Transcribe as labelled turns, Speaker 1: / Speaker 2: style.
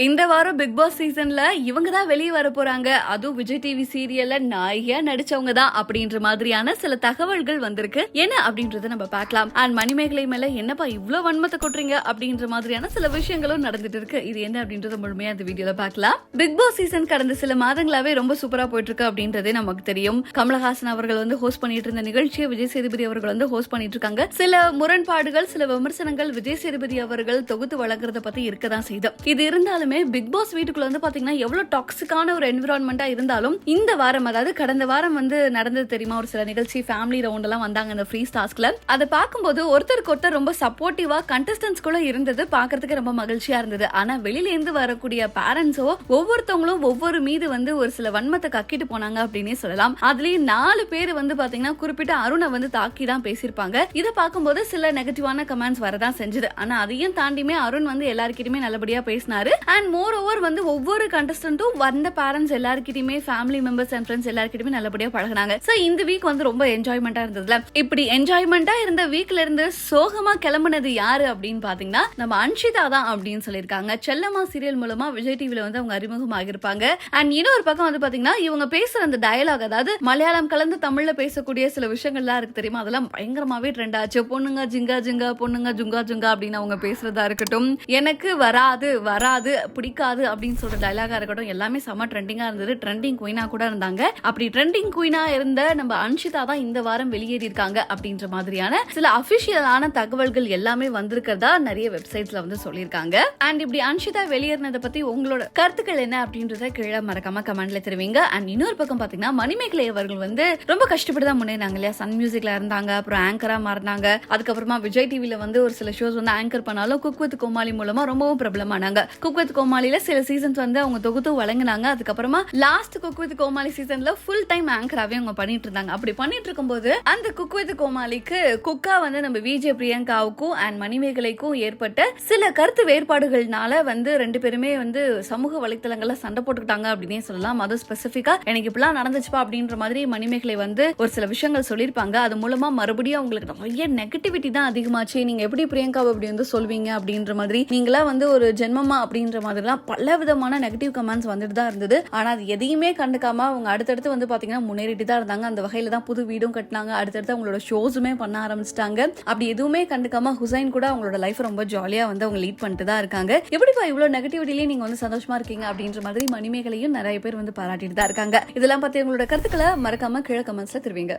Speaker 1: இந்த வாரம் big pass சீசன்ல இவங்க தான் வெளியே வர போறாங்க. அதுவும் விஜய் டிவி சீரியல்ல நாயகியா நடிச்சவங்க தான் அப்படின்ற மாதிரியான சில தகவல்கள் வந்திருக்கு. என்ன அப்படின்றத நம்ம பார்க்கலாம். அண்ட் மணிமேகலை மேல என்னப்பா இவ்வளவு வன்மத்தை கொட்டுறீங்க அப்படின்ற மாதிரியான சில விஷயங்களும் நடந்துட்டு இருக்கு. இது என்ன அப்படின்றத முழுமையா அந்த வீடியோல பார்க்கலாம். பிக் பாஸ் சீசன் கடந்த சில மாதங்களாவே ரொம்ப சூப்பரா போயிட்டு இருக்கு அப்படின்றதே நமக்கு தெரியும். கமலஹாசன் அவர்கள் வந்து ஹோஸ்ட் பண்ணிட்டு இருந்த நிகழ்ச்சியை விஜய் சேதுபதி அவர்கள் வந்து ஹோஸ்ட் பண்ணிட்டு இருக்காங்க. சில முரண்பாடுகள், சில விமர்சனங்கள் விஜய் சேதுபதி அவர்கள் தொகுத்து வழங்குறத பத்தி இருக்கதான் செய்தோம். இது இருந்தாலும் பிக் பாஸ் வீட்டுக்குள்ள வந்து பாத்தீங்கன்னா எவ்வளவு டாக்ஸிக்கான ஒரு என்விரான்மெண்டா இருந்தாலும் இந்த வாரம், அதாவது கடந்த வாரம் வந்து நடந்தது தெரியுமா, ஒரு சில நிகழ்ச்சி ஃபேமிலி ரவுண்ட் எல்லாம் வந்தாங்க இந்த ஃப்ரீ டாஸ்க்ல. அதை பார்க்கும்போது ஒருத்தருக்கு ஒருத்தர் ரொம்ப சப்போர்ட்டிவா கண்டஸ்டன்ஸ் கூட இருந்தது, பாக்குறதுக்கு ரொம்ப மகிழ்ச்சியா இருந்தது. ஆனா வெளியில இருந்து வரக்கூடிய பேரண்ட்ஸோ ஒவ்வொருத்தவங்களும் ஒவ்வொரு மீது வந்து ஒரு சில வன்மத்தை கக்கிட்டு போனாங்க அப்படின்னே சொல்லலாம். அதுலயும் 4 பேர் வந்து பாத்தீங்கன்னா குறிப்பிட்ட அருணை வந்து தாக்கி தான் பேசியிருப்பாங்க. இதை பார்க்கும்போது சில நெகட்டிவான கமெண்ட்ஸ் வரதான் செஞ்சது. ஆனா அதையும் தாண்டியுமே அருண் வந்து எல்லாருக்கிட்டுமே நல்லபடியா பேசினாரு. அண்ட் மோர் ஓவர் வந்து ஒவ்வொரு கண்டஸ்டன்ட்டும் வந்த பேரண்ட்ஸ் எல்லாருக்கிட்டையுமே, ஃபேமிலி மெம்பர்ஸ் அண்ட் ஃப்ரெண்ட்ஸ் எல்லாருக்கிட்டையுமே நல்லபடியா பழகினாங்க. சோ இந்த வீக் வந்து ரொம்ப என்ஜாய்மெண்டா இருந்ததுல. இப்படி என்ஜாய்மெண்டா இருந்த வீக்ல இருந்து சோகமா கிளம்புனது யாரு அப்படின்னு பாத்தீங்கன்னா நம்ம அன்ஷிதா தான் அப்படின்னு சொல்லியிருக்காங்க. செல்லம்மா சீரியல் மூலமா விஜய் டிவில வந்து அவங்க அறிமுகமாக இருப்பாங்க. அண்ட் இன்னொரு பக்கம் வந்து பாத்தீங்கன்னா இவங்க பேசுற அந்த டயலாக், அதாவது மலையாளம் கலந்து தமிழ்ல பேசக்கூடிய சில விஷயங்கள்லாம் இருக்கு தெரியுமா, அதெல்லாம் பயங்கரமாவே ட்ரெண்ட் ஆச்சு. பொண்ணுங்க ஜிங்கா ஜிங்கா, பொண்ணுங்க ஜுங்கா ஜுங்கா அப்படின்னு அவங்க பேசுறதா இருக்கட்டும், எனக்கு வராது வராது பிடிக்காது அப்படின்னு சொல்ற டயலாகா இருக்கட்டும், எல்லாமே செம ட்ரெண்டிங்கா இருந்தது. ட்ரெண்டிங் குயினா கூட இருந்தாங்க. அப்படி ட்ரெண்டிங் குயினா இருந்த நம்ம அன்ஷிதா தான் இந்த வாரம் வெளியேறி இருக்காங்க அப்படின்ற மாதிரியான சில அபிஷியலான தகவல்கள் எல்லாமே வந்திருக்கிறதா நிறைய வெப்சைட்ஸ்ல வந்து சொல்லியிருக்காங்க. அண்ட் இப்படி அன்ஷிதா வெளியேறினதை பத்தி உங்களோட கருத்துக்கள் என்ன அப்படின்றத கீழே மறக்காம கமெண்ட்ல தெரிவிங்க. அண்ட் இன்னொரு பக்கம் பாத்தீங்கன்னா மணிமேகலை அவர்கள் வந்து ரொம்ப கஷ்டப்பட்டு தான் முன்னேறாங்க இல்லையா. சன் மியூசிக்ல இருந்தாங்க, அப்புறம் ஆங்கரா மாறினாங்க. அதுக்கப்புறமா விஜய் டிவில வந்து ஒரு சில ஷோஸ் வந்து ஆங்கர் பண்ணாலும் குக் வித் கோமாளி மூலமா ரொம்பவும் பிரபலமானாங்க. குக் வித் கோமாளில சில சீசன்ஸ் வந்து அவங்க தொகுத்து வழங்கினாங்க. அதுக்கப்புறமா லாஸ்ட் குக் வித் கோமாளி சீசன்ல ஃபுல் டைம் ஆங்கராவே அவங்க பண்ணிட்டு இருந்தாங்க. அப்படி பண்ணிட்டு இருக்கும்போது அந்த குக் வித் கோமாளிக்கு குக்கா வந்து நம்ம விஜய் பிரியங்காவுக்கும் அண்ட் மணிமேகலைக்கும் ஏற்பட்ட சில கருத்து வேறுபாடுகள்னால வந்து 2 பேருமே வந்து சமூக வலைத்தளங்கள்ல சண்டை போட்டுக்கிட்டாங்க அப்படின்னே சொல்லலாம். அது ஸ்பெசிபிக்கா எனக்கு இப்பெல்லாம் நடந்துச்சுப்பா அப்படின்ற மாதிரி மணிமேகலை வந்து ஒரு சில விஷயங்கள் சொல்லியிருப்பாங்க. அது மூலமா மறுபடியும் அவங்களுக்கு நிறைய நெகட்டிவிட்டி தான் அதிகமாச்சு. நீங்க எப்படி பிரியங்காவை அப்படி வந்து சொல்வீங்க அப்படின்ற மாதிரி, நீங்களா வந்து ஒரு ஜென்மமா அப்படின்ற மாதிரிலாம் பல விதமான நெகட்டிவ் கமெண்ட்ஸ் வந்துட்டு தான் இருந்தது. ஆனா அது எதையுமே கண்டுக்காம அவங்க அடுத்தடுத்து வந்து பாத்தீங்கன்னா முன்னேறிட்டு தான் இருந்தாங்க. அந்த வகையில தான் புது வீடும் கட்டினாங்க. அடுத்தடுத்து அவங்களோட ஷோஸுமே பண்ண ஆரம்பிச்சிட்டாங்க. அப்படி எதுவுமே கண்டுக்காம ஹுசைன் கூட அவங்களோட லைஃப் ரொம்ப ஜாலியா வந்து அவங்க லீட் பண்ணிட்டு தான் இருக்காங்க. எப்படிப்பா இவ்வளவு நெகட்டிவிட்டிலேயே நீங்க வந்து சந்தோஷமா இருக்கீங்க அப்படின்ற மாதிரி மணிமேகலையும் நிறைய பேர் வந்து பாராட்டிட்டு தான் இருக்காங்க. இதெல்லாம் பத்தி உங்களோட கருத்துக்களை மறக்காம கீழே கமெண்ட்ஸ்ல தெரிவிங்க.